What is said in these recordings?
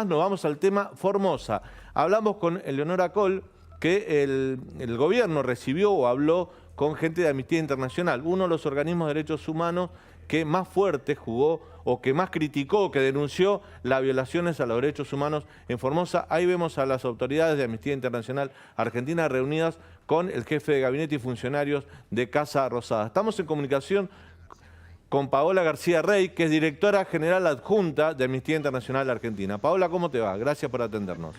Nos vamos al tema Formosa. Hablamos con Eleonora Coll, que el gobierno recibió o habló con gente de Amnistía Internacional, uno de los organismos de derechos humanos que más fuerte jugó o que más criticó, que denunció las violaciones a los derechos humanos en Formosa. Ahí vemos a las autoridades de Amnistía Internacional Argentina reunidas con el jefe de gabinete y funcionarios de Casa Rosada. Estamos en comunicación con Paola García Rey, que es directora general adjunta de Amnistía Internacional Argentina. Paola, ¿cómo te va? Gracias por atendernos.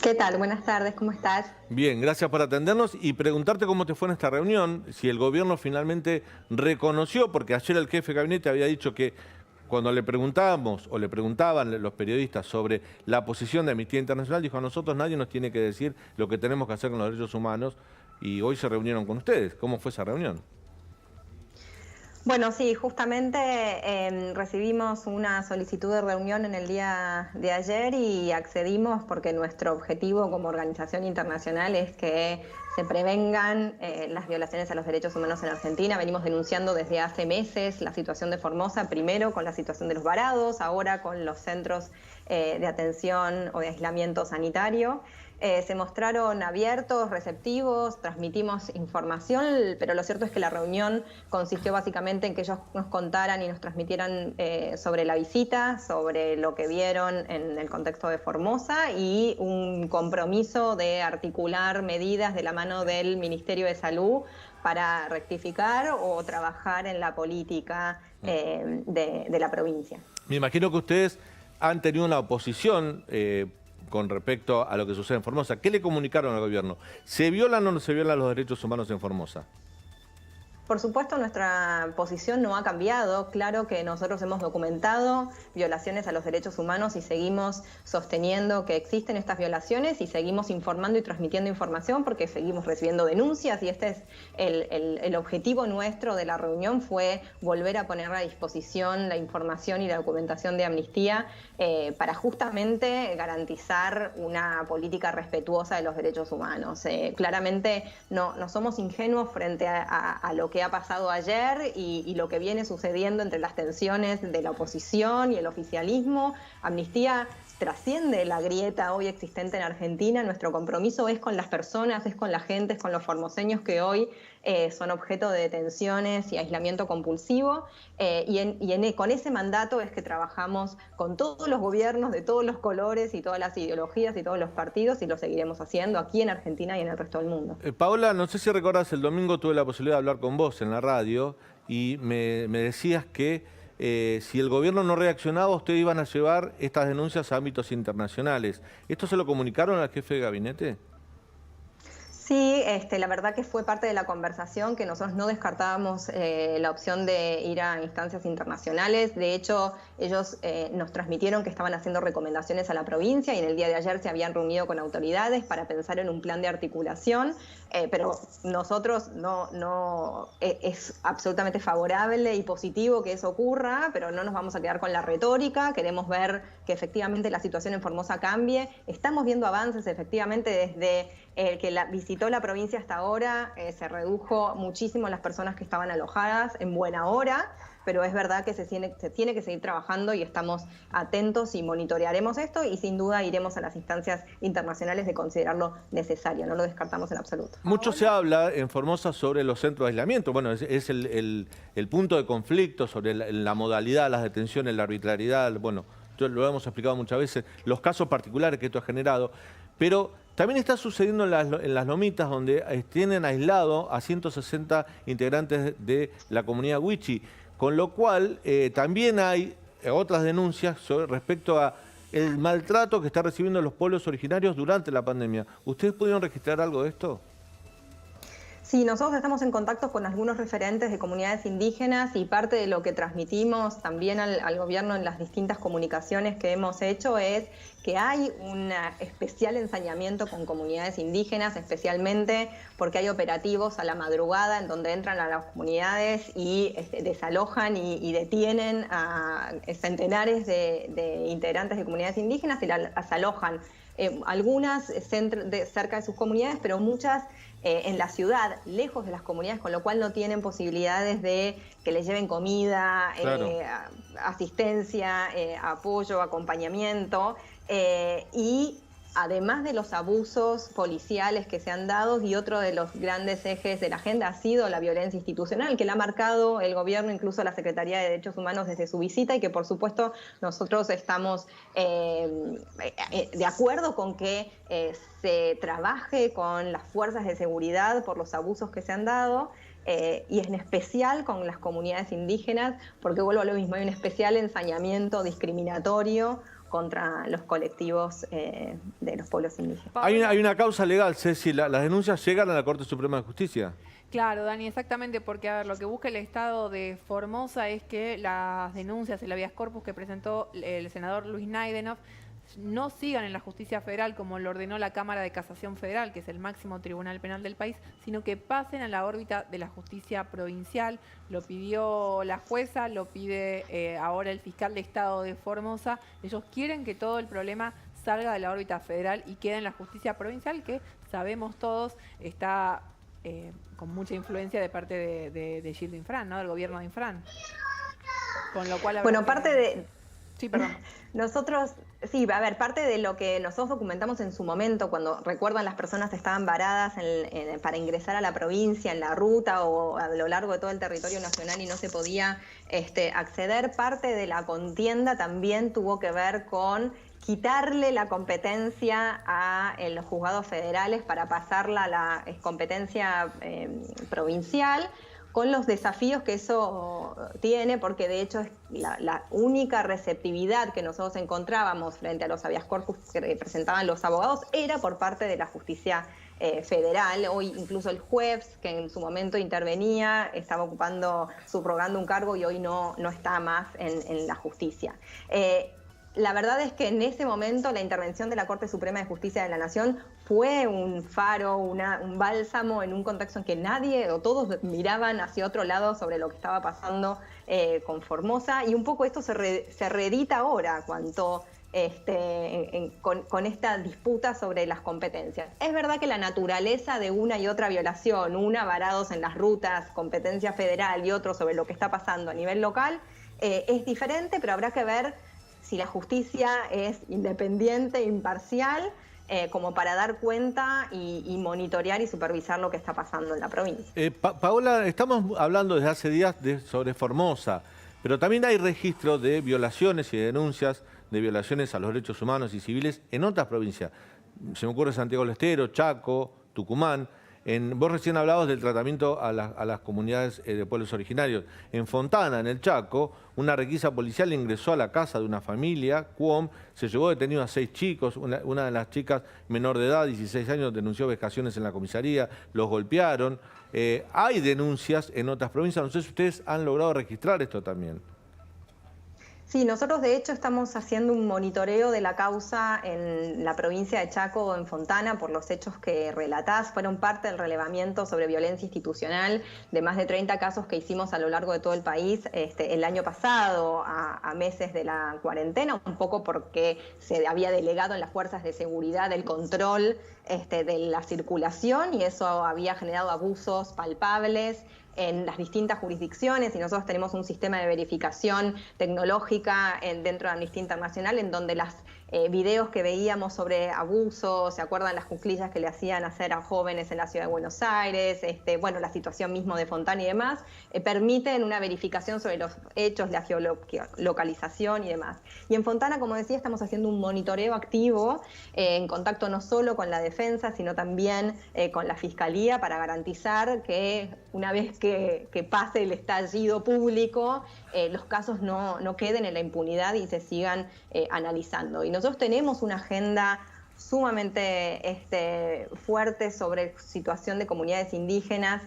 ¿Qué tal? Buenas tardes, ¿cómo estás? Bien, gracias por atendernos y preguntarte cómo te fue en esta reunión, si el gobierno finalmente reconoció, porque ayer el jefe de gabinete había dicho que cuando le preguntábamos o le preguntaban los periodistas sobre la posición de Amnistía Internacional, dijo: a nosotros nadie nos tiene que decir lo que tenemos que hacer con los derechos humanos, y hoy se reunieron con ustedes. ¿Cómo fue esa reunión? Bueno, sí, justamente recibimos una solicitud de reunión en el día de ayer y accedimos porque nuestro objetivo como organización internacional es que se prevengan las violaciones a los derechos humanos en Argentina. Venimos denunciando desde hace meses la situación de Formosa, primero con la situación de los varados, ahora con los centros de atención o de aislamiento sanitario. Se mostraron abiertos, receptivos, transmitimos información, pero lo cierto es que la reunión consistió básicamente en que ellos nos contaran y nos transmitieran sobre la visita, sobre lo que vieron en el contexto de Formosa y un compromiso de articular medidas de la mano del Ministerio de Salud para rectificar o trabajar en la política de la provincia. Me imagino que ustedes han tenido una oposición con respecto a lo que sucede en Formosa. ¿Qué le comunicaron al gobierno? ¿Se violan o no se violan los derechos humanos en Formosa? Por supuesto, nuestra posición no ha cambiado. Claro que nosotros hemos documentado violaciones a los derechos humanos y seguimos sosteniendo que existen estas violaciones y seguimos informando y transmitiendo información porque seguimos recibiendo denuncias, y este es el objetivo nuestro de la reunión, fue volver a poner a disposición la información y la documentación de Amnistía para justamente garantizar una política respetuosa de los derechos humanos. Claramente no somos ingenuos frente a lo que ha pasado ayer y lo que viene sucediendo entre las tensiones de la oposición y el oficialismo. Amnistía trasciende la grieta hoy existente en Argentina. Nuestro compromiso es con las personas, es con la gente, es con los formoseños que hoy son objeto de detenciones y aislamiento compulsivo. Con ese mandato es que trabajamos con todos los gobiernos de todos los colores y todas las ideologías y todos los partidos, y lo seguiremos haciendo aquí en Argentina y en el resto del mundo. Paola, no sé si recordás, el domingo tuve la posibilidad de hablar con vos en la radio y me decías que si el gobierno no reaccionaba, ustedes iban a llevar estas denuncias a ámbitos internacionales. ¿Esto se lo comunicaron al jefe de gabinete? Sí, la verdad que fue parte de la conversación que nosotros no descartábamos la opción de ir a instancias internacionales. De hecho, ellos nos transmitieron que estaban haciendo recomendaciones a la provincia y en el día de ayer se habían reunido con autoridades para pensar en un plan de articulación, pero nosotros es absolutamente favorable y positivo que eso ocurra, pero no nos vamos a quedar con la retórica. Queremos ver que efectivamente la situación en Formosa cambie. Estamos viendo avances efectivamente desde que visitó la provincia hasta ahora. Se redujo muchísimo las personas que estaban alojadas en buena hora, pero es verdad que se tiene que seguir trabajando y estamos atentos y monitorearemos esto y sin duda iremos a las instancias internacionales de considerarlo necesario, no lo descartamos en absoluto. Mucho se habla en Formosa sobre los centros de aislamiento. Bueno, es el punto de conflicto sobre la modalidad, las detenciones, la arbitrariedad. Bueno, lo hemos explicado muchas veces, los casos particulares que esto ha generado, pero también está sucediendo en las lomitas, donde tienen aislado a 160 integrantes de la comunidad Wichi, con lo cual también hay otras denuncias respecto a el maltrato que están recibiendo los pueblos originarios durante la pandemia. ¿Ustedes pudieron registrar algo de esto? Sí, nosotros estamos en contacto con algunos referentes de comunidades indígenas y parte de lo que transmitimos también al gobierno en las distintas comunicaciones que hemos hecho es que hay un especial ensañamiento con comunidades indígenas, especialmente porque hay operativos a la madrugada en donde entran a las comunidades y desalojan y detienen a centenares de integrantes de comunidades indígenas y las alojan. Algunas cerca de sus comunidades, pero muchas en la ciudad, lejos de las comunidades, con lo cual no tienen posibilidades de que les lleven comida, Claro. asistencia, apoyo, acompañamiento, y además de los abusos policiales que se han dado, y otro de los grandes ejes de la agenda ha sido la violencia institucional, que la ha marcado el gobierno, incluso la Secretaría de Derechos Humanos desde su visita, y que por supuesto nosotros estamos de acuerdo con que se trabaje con las fuerzas de seguridad por los abusos que se han dado. Y en especial con las comunidades indígenas, porque vuelvo a lo mismo, hay un especial ensañamiento discriminatorio contra los colectivos de los pueblos indígenas. Hay una causa legal, Ceci, las denuncias llegan a la Corte Suprema de Justicia. Claro, Dani, exactamente, porque a ver, lo que busca el Estado de Formosa es que las denuncias, el habeas corpus que presentó el senador Luis Naidenov, no sigan en la justicia federal como lo ordenó la Cámara de Casación Federal, que es el máximo tribunal penal del país, sino que pasen a la órbita de la justicia provincial. Lo pidió la jueza, lo pide ahora el fiscal de Estado de Formosa. Ellos quieren que todo el problema salga de la órbita federal y quede en la justicia provincial, que sabemos todos está con mucha influencia de parte de Gildo Infran, ¿no? Del gobierno de Infran. Con lo cual, bueno, parte de... Sí, perdón. Nosotros, sí, a ver, parte de lo que nosotros documentamos en su momento, cuando recuerdan las personas estaban varadas para ingresar a la provincia, en la ruta o a lo largo de todo el territorio nacional y no se podía acceder, parte de la contienda también tuvo que ver con quitarle la competencia a los juzgados federales para pasarla a la competencia provincial, con los desafíos que eso tiene, porque de hecho es la única receptividad que nosotros encontrábamos frente a los habeas corpus que presentaban los abogados era por parte de la justicia federal. Hoy incluso el juez que en su momento intervenía estaba subrogando un cargo y hoy no está más en la justicia. La verdad es que en ese momento la intervención de la Corte Suprema de Justicia de la Nación fue un faro, un bálsamo en un contexto en que nadie o todos miraban hacia otro lado sobre lo que estaba pasando con Formosa, y un poco esto se reedita ahora con esta disputa sobre las competencias. Es verdad que la naturaleza de una y otra violación, una varados en las rutas, competencia federal, y otro sobre lo que está pasando a nivel local, es diferente, pero habrá que ver si la justicia es independiente, imparcial, como para dar cuenta y monitorear y supervisar lo que está pasando en la provincia. Paola, estamos hablando desde hace días sobre Formosa, pero también hay registro de violaciones y de denuncias de violaciones a los derechos humanos y civiles en otras provincias. Se me ocurre Santiago del Estero, Chaco, Tucumán. Vos recién hablabas del tratamiento a las comunidades de pueblos originarios. En Fontana, en el Chaco, una requisa policial ingresó a la casa de una familia, Cuom, se llevó detenido a 6 chicos, una de las chicas menor de edad, 16 años, denunció vejaciones en la comisaría, los golpearon. Hay denuncias en otras provincias, no sé si ustedes han logrado registrar esto también. Sí, nosotros de hecho estamos haciendo un monitoreo de la causa en la provincia de Chaco o en Fontana por los hechos que relatás. Fueron parte del relevamiento sobre violencia institucional de más de 30 casos que hicimos a lo largo de todo el país el año pasado, a meses de la cuarentena, un poco porque se había delegado en las fuerzas de seguridad el control de la circulación, y eso había generado abusos palpables en las distintas jurisdicciones, y nosotros tenemos un sistema de verificación tecnológica dentro de Amnistía Internacional, en donde los videos que veíamos sobre abusos, ¿se acuerdan las cuclillas que le hacían hacer a jóvenes en la ciudad de Buenos Aires? Bueno, la situación mismo de Fontana y demás, permiten una verificación sobre los hechos, la geolocalización y demás. Y en Fontana, como decía, estamos haciendo un monitoreo activo, en contacto no solo con la defensa, sino también con la Fiscalía, para garantizar que una vez que pase el estallido público, los casos no queden en la impunidad y se sigan analizando. Y nosotros tenemos una agenda sumamente fuerte sobre situación de comunidades indígenas,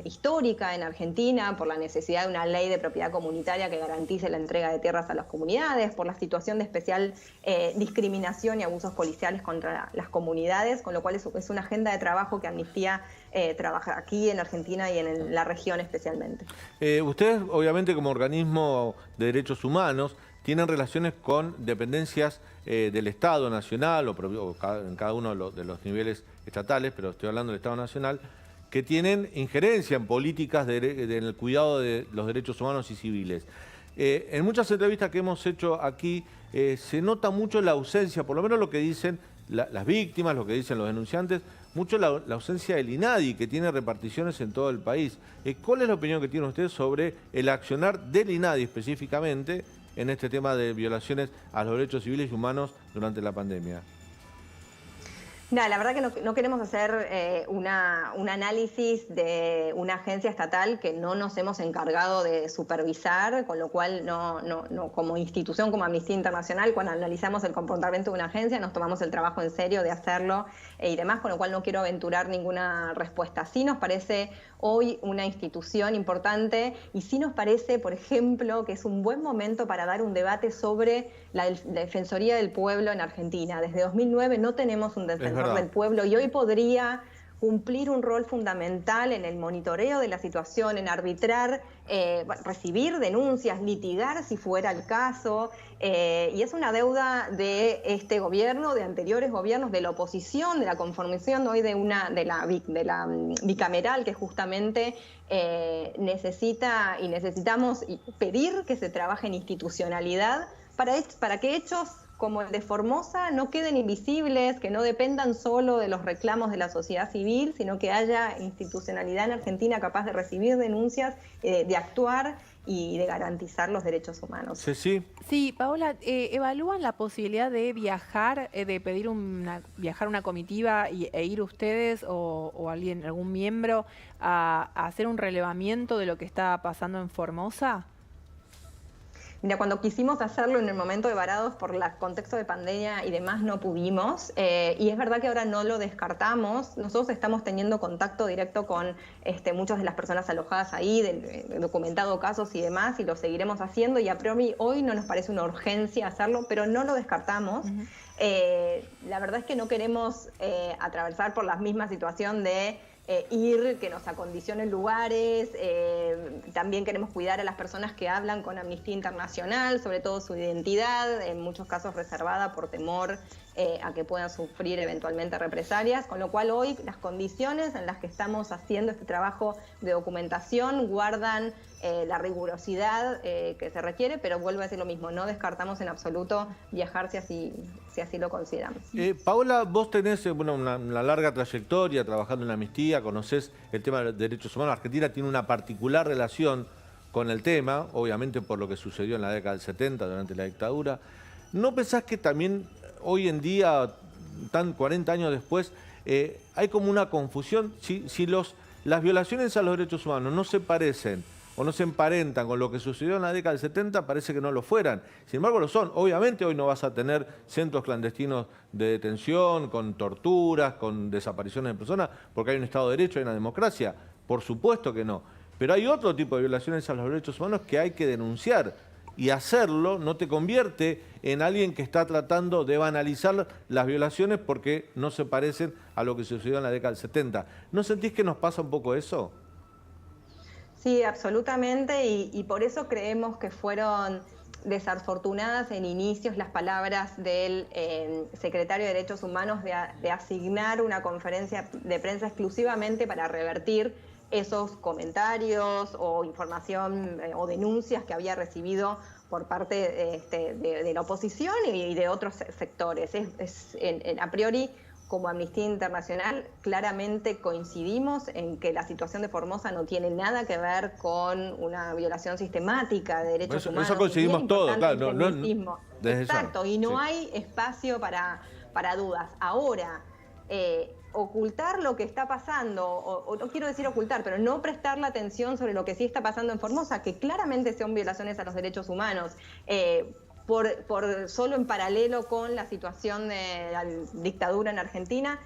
histórica en Argentina, por la necesidad de una ley de propiedad comunitaria que garantice la entrega de tierras a las comunidades, por la situación de especial discriminación y abusos policiales contra las comunidades, con lo cual es una agenda de trabajo que Amnistía trabaja aquí en Argentina y en la región especialmente. Ustedes, obviamente, como organismo de derechos humanos, tienen relaciones con dependencias del Estado Nacional en cada uno de los niveles estatales, pero estoy hablando del Estado Nacional, que tienen injerencia en políticas en el cuidado de los derechos humanos y civiles. En muchas entrevistas que hemos hecho aquí se nota mucho la ausencia, por lo menos lo que dicen las víctimas, lo que dicen los denunciantes, mucho la ausencia del INADI, que tiene reparticiones en todo el país. ¿Cuál es la opinión que tiene usted sobre el accionar del INADI específicamente en este tema de violaciones a los derechos civiles y humanos durante la pandemia? No, la verdad que no queremos hacer un análisis de una agencia estatal que no nos hemos encargado de supervisar, con lo cual no como institución, como Amnistía Internacional, cuando analizamos el comportamiento de una agencia, nos tomamos el trabajo en serio de hacerlo y demás, con lo cual no quiero aventurar ninguna respuesta. Sí nos parece hoy una institución importante y sí nos parece, por ejemplo, que es un buen momento para dar un debate sobre la Defensoría del Pueblo en Argentina. Desde 2009 no tenemos un defensor del pueblo y hoy podría cumplir un rol fundamental en el monitoreo de la situación, en arbitrar, recibir denuncias, litigar si fuera el caso, y es una deuda de este gobierno, de anteriores gobiernos, de la oposición, de la conformación hoy de la bicameral que justamente necesitamos pedir que se trabaje en institucionalidad para que hechos como el de Formosa no queden invisibles, que no dependan solo de los reclamos de la sociedad civil, sino que haya institucionalidad en Argentina capaz de recibir denuncias, de actuar y de garantizar los derechos humanos. Sí, Paola, ¿evalúan la posibilidad de viajar, de pedir viajar una comitiva e ir ustedes o algún miembro a hacer un relevamiento de lo que está pasando en Formosa? Mira, cuando quisimos hacerlo en el momento de Varados por el contexto de pandemia y demás no pudimos, y es verdad que ahora no lo descartamos. Nosotros estamos teniendo contacto directo con muchas de las personas alojadas ahí, documentado casos y demás, y lo seguiremos haciendo, y a priori hoy no nos parece una urgencia hacerlo, pero no lo descartamos. La verdad es que no queremos atravesar por la misma situación de que nos acondicionen lugares, también queremos cuidar a las personas que hablan con Amnistía Internacional, sobre todo su identidad, en muchos casos reservada por temor a que puedan sufrir eventualmente represalias, con lo cual hoy las condiciones en las que estamos haciendo este trabajo de documentación guardan la rigurosidad que se requiere, pero vuelvo a decir lo mismo, no descartamos en absoluto viajar si así lo consideramos. Paola, vos tenés una larga trayectoria trabajando en la Amnistía, conocés el tema de derechos humanos. Argentina tiene una particular relación con el tema, obviamente por lo que sucedió en la década del 70 durante la dictadura. ¿No pensás que también hoy en día, 40 años después, hay como una confusión? Si las violaciones a los derechos humanos no se parecen o no se emparentan con lo que sucedió en la década del 70, parece que no lo fueran. Sin embargo, lo son. Obviamente hoy no vas a tener centros clandestinos de detención, con torturas, con desapariciones de personas, porque hay un Estado de Derecho, hay una democracia. Por supuesto que no. Pero hay otro tipo de violaciones a los derechos humanos que hay que denunciar. Y hacerlo no te convierte en alguien que está tratando de banalizar las violaciones porque no se parecen a lo que sucedió en la década del 70. ¿No sentís que nos pasa un poco eso? Sí, absolutamente, y por eso creemos que fueron desafortunadas en inicios las palabras del secretario de Derechos Humanos de asignar una conferencia de prensa exclusivamente para revertir esos comentarios o información o denuncias que había recibido por parte de la oposición y de otros sectores. A priori, como Amnistía Internacional, claramente coincidimos en que la situación de Formosa no tiene nada que ver con una violación sistemática de derechos humanos. Eso coincidimos todos, claro. Exacto, y no hay espacio para dudas. Ahora, ocultar lo que está pasando, o no quiero decir ocultar, pero no prestar la atención sobre lo que sí está pasando en Formosa, que claramente son violaciones a los derechos humanos, solo en paralelo con la situación de la dictadura en Argentina,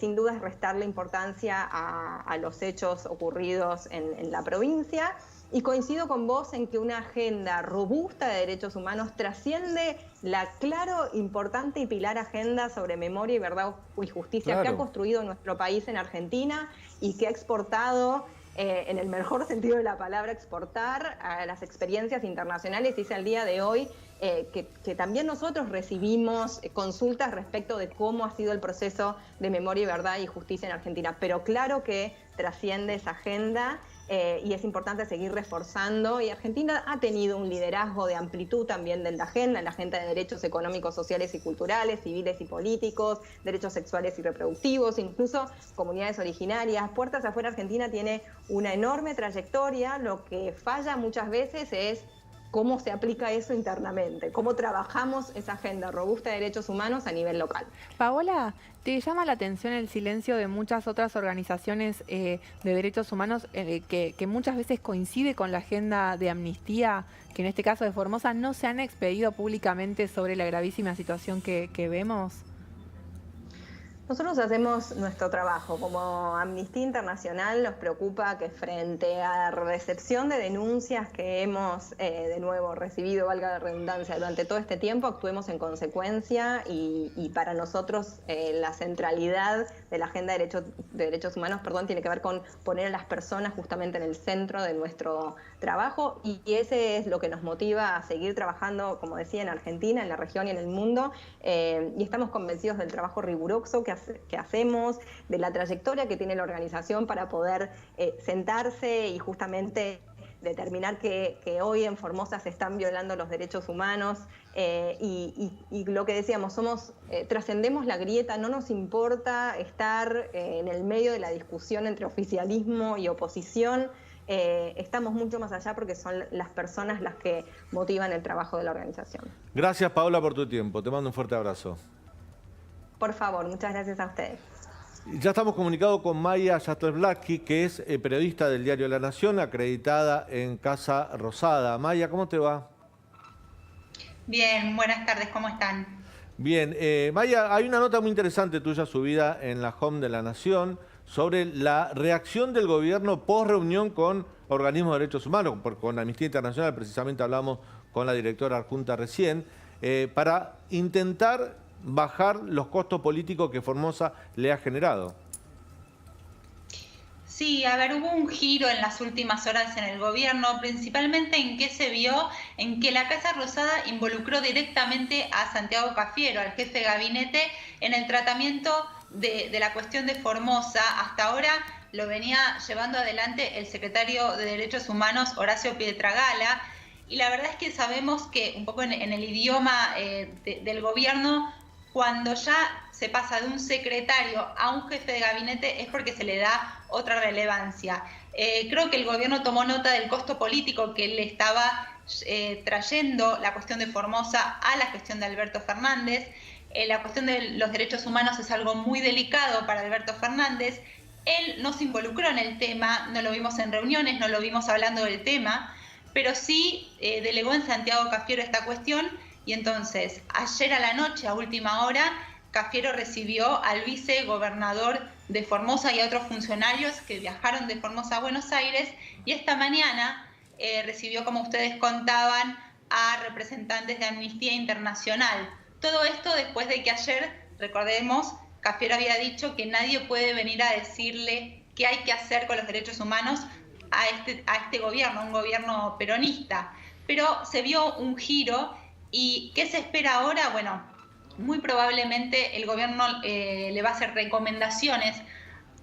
sin duda es restarle importancia a los hechos ocurridos en la provincia. Y coincido con vos en que una agenda robusta de derechos humanos trasciende la claro, importante y pilar agenda sobre memoria y verdad y justicia que ha construido nuestro país en Argentina y que ha exportado, en el mejor sentido de la palabra, exportar a las experiencias internacionales y es al día de hoy que también nosotros recibimos consultas respecto de cómo ha sido el proceso de memoria y verdad y justicia en Argentina. Pero claro que trasciende esa agenda y es importante seguir reforzando. Y Argentina ha tenido un liderazgo de amplitud también en la agenda de derechos económicos, sociales y culturales, civiles y políticos, derechos sexuales y reproductivos, incluso comunidades originarias. Puertas Afuera Argentina tiene una enorme trayectoria. Lo que falla muchas veces es cómo se aplica eso internamente, cómo trabajamos esa agenda robusta de derechos humanos a nivel local. Paola, ¿te llama la atención el silencio de muchas otras organizaciones de derechos humanos que muchas veces coincide con la agenda de Amnistía, que en este caso de Formosa no se han expedido públicamente sobre la gravísima situación que vemos? Nosotros hacemos nuestro trabajo. Como Amnistía Internacional nos preocupa que frente a la recepción de denuncias que hemos, de nuevo, recibido, valga la redundancia, durante todo este tiempo, actuemos en consecuencia y para nosotros la centralidad de la agenda de derechos humanos, tiene que ver con poner a las personas justamente en el centro de nuestro trabajo y ese es lo que nos motiva a seguir trabajando, como decía, en Argentina, en la región y en el mundo y estamos convencidos del trabajo riguroso que hacemos, de la trayectoria que tiene la organización para poder sentarse y justamente determinar que hoy en Formosa se están violando los derechos humanos y lo que decíamos, trascendemos la grieta, no nos importa estar en el medio de la discusión entre oficialismo y oposición, estamos mucho más allá porque son las personas las que motivan el trabajo de la organización. Gracias, Paola, por tu tiempo. Te mando un fuerte abrazo. Por favor, muchas gracias a ustedes. Ya estamos comunicados con Maya Yastrevlaski, que es periodista del diario La Nación, acreditada en Casa Rosada. Maya, ¿cómo te va? Bien, buenas tardes, ¿cómo están? Bien, Maya, hay una nota muy interesante tuya subida en la home de La Nación sobre la reacción del gobierno post reunión con organismos de derechos humanos, con Amnistía Internacional, precisamente hablamos con la directora adjunta recién, para intentar bajar los costos políticos que Formosa le ha generado. Sí, a ver, hubo un giro en las últimas horas en el gobierno, principalmente en que se vio en que la Casa Rosada involucró directamente a Santiago Cafiero, al jefe de gabinete, en el tratamiento de la cuestión de Formosa. Hasta ahora lo venía llevando adelante el secretario de Derechos Humanos, Horacio Pietragala, y la verdad es que sabemos que un poco en el idioma del gobierno, cuando ya se pasa de un secretario a un jefe de gabinete es porque se le da otra relevancia. Creo que el gobierno tomó nota del costo político que le estaba trayendo la cuestión de Formosa a la gestión de Alberto Fernández. La cuestión de los derechos humanos es algo muy delicado para Alberto Fernández. Él no se involucró en el tema, no lo vimos en reuniones, no lo vimos hablando del tema, pero sí delegó en Santiago Cafiero esta cuestión. Y entonces, ayer a la noche, a última hora, Cafiero recibió al vicegobernador de Formosa y a otros funcionarios que viajaron de Formosa a Buenos Aires, y esta mañana recibió, como ustedes contaban, a representantes de Amnistía Internacional. Todo esto después de que ayer, recordemos, Cafiero había dicho que nadie puede venir a decirle qué hay que hacer con los derechos humanos a este gobierno, un gobierno peronista. Pero se vio un giro. ¿Y qué se espera ahora? Bueno, muy probablemente el gobierno le va a hacer recomendaciones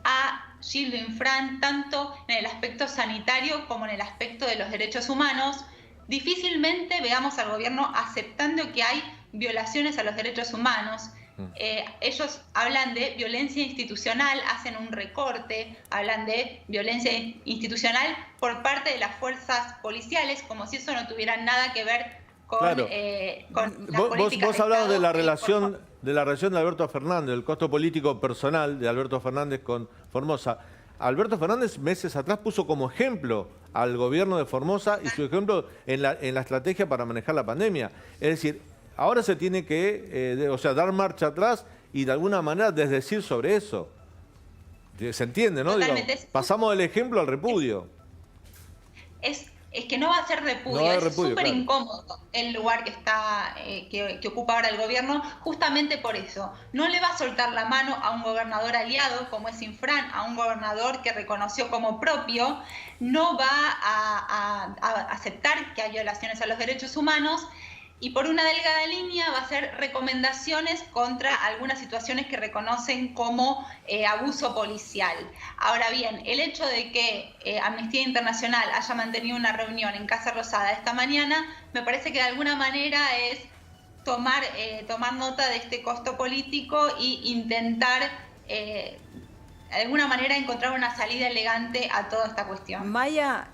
a Gildo Infran, tanto en el aspecto sanitario como en el aspecto de los derechos humanos. Difícilmente veamos al gobierno aceptando que hay violaciones a los derechos humanos. Ellos hablan de violencia institucional, hacen un recorte, hablan de violencia institucional por parte de las fuerzas policiales, como si eso no tuviera nada que ver con, claro. Con las políticas vos hablabas de la relación de Alberto Fernández, del costo político personal de Alberto Fernández con Formosa. Alberto Fernández meses atrás puso como ejemplo al gobierno de Formosa y su ejemplo en la estrategia para manejar la pandemia. Es decir, ahora se tiene que dar marcha atrás y de alguna manera desdecir sobre eso. ¿Se entiende, no? Digo, pasamos del ejemplo al repudio. Es que no va a ser repudio, no es súper incómodo el lugar que está que ocupa ahora el gobierno, justamente por eso. No le va a soltar la mano a un gobernador aliado como es Infran, a un gobernador que reconoció como propio, no va a aceptar que hay violaciones a los derechos humanos, y por una delgada línea va a ser recomendaciones contra algunas situaciones que reconocen como abuso policial. Ahora bien, el hecho de que Amnistía Internacional haya mantenido una reunión en Casa Rosada esta mañana, me parece que de alguna manera es tomar nota de este costo político e intentar de alguna manera encontrar una salida elegante a toda esta cuestión. Maya,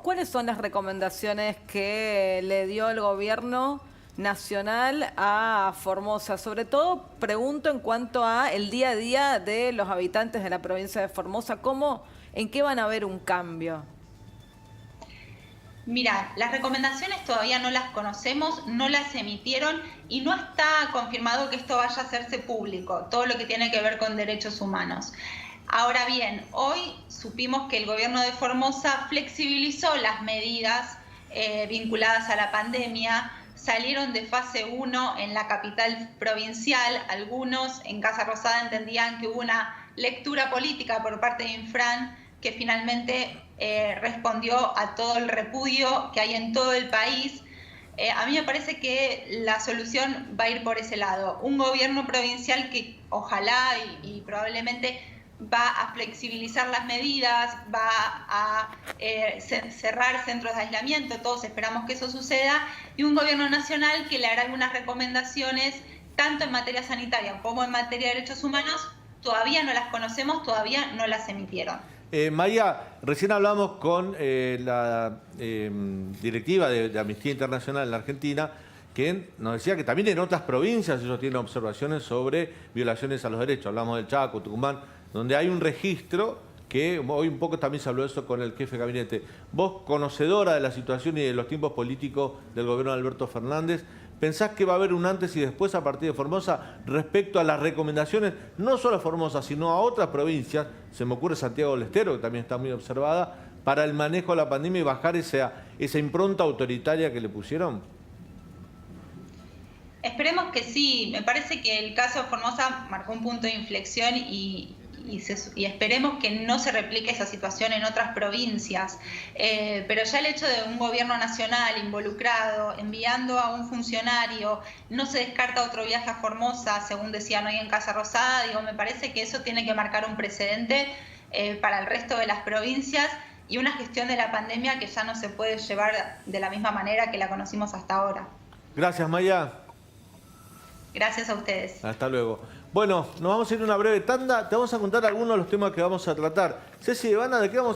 ¿cuáles son las recomendaciones que le dio el gobierno nacional a Formosa? Sobre todo pregunto en cuanto a el día a día de los habitantes de la provincia de Formosa, ¿en qué van a ver un cambio? Mira, las recomendaciones todavía no las conocemos, no las emitieron y no está confirmado que esto vaya a hacerse público, todo lo que tiene que ver con derechos humanos. Ahora bien, hoy supimos que el gobierno de Formosa flexibilizó las medidas vinculadas a la pandemia, salieron de fase 1 en la capital provincial, algunos en Casa Rosada entendían que hubo una lectura política por parte de Infran que finalmente respondió a todo el repudio que hay en todo el país. A mí me parece que la solución va a ir por ese lado. Un gobierno provincial que ojalá y probablemente va a flexibilizar las medidas, va a cerrar centros de aislamiento, todos esperamos que eso suceda, y un gobierno nacional que le hará algunas recomendaciones, tanto en materia sanitaria como en materia de derechos humanos. Todavía no las conocemos, todavía no las emitieron. Maya, recién hablamos con la directiva de Amnistía Internacional en la Argentina, que nos decía que también en otras provincias ellos tienen observaciones sobre violaciones a los derechos. Hablamos del Chaco, Tucumán, donde hay un registro que hoy un poco también se habló de eso con el jefe de gabinete. Vos, conocedora de la situación y de los tiempos políticos del gobierno de Alberto Fernández, ¿pensás que va a haber un antes y después a partir de Formosa respecto a las recomendaciones, no solo a Formosa, sino a otras provincias? Se me ocurre Santiago del Estero, que también está muy observada, para el manejo de la pandemia y bajar esa impronta autoritaria que le pusieron. Esperemos que sí. Me parece que el caso de Formosa marcó un punto de inflexión y esperemos que no se replique esa situación en otras provincias. Pero ya el hecho de un gobierno nacional involucrado, enviando a un funcionario, no se descarta otro viaje a Formosa, según decían hoy en Casa Rosada, me parece que eso tiene que marcar un precedente para el resto de las provincias y una gestión de la pandemia que ya no se puede llevar de la misma manera que la conocimos hasta ahora. Gracias, Maya. Gracias a ustedes. Hasta luego. Bueno, nos vamos a ir a una breve tanda. Te vamos a contar algunos de los temas que vamos a tratar. Ceci, Ivana, ¿de qué vamos a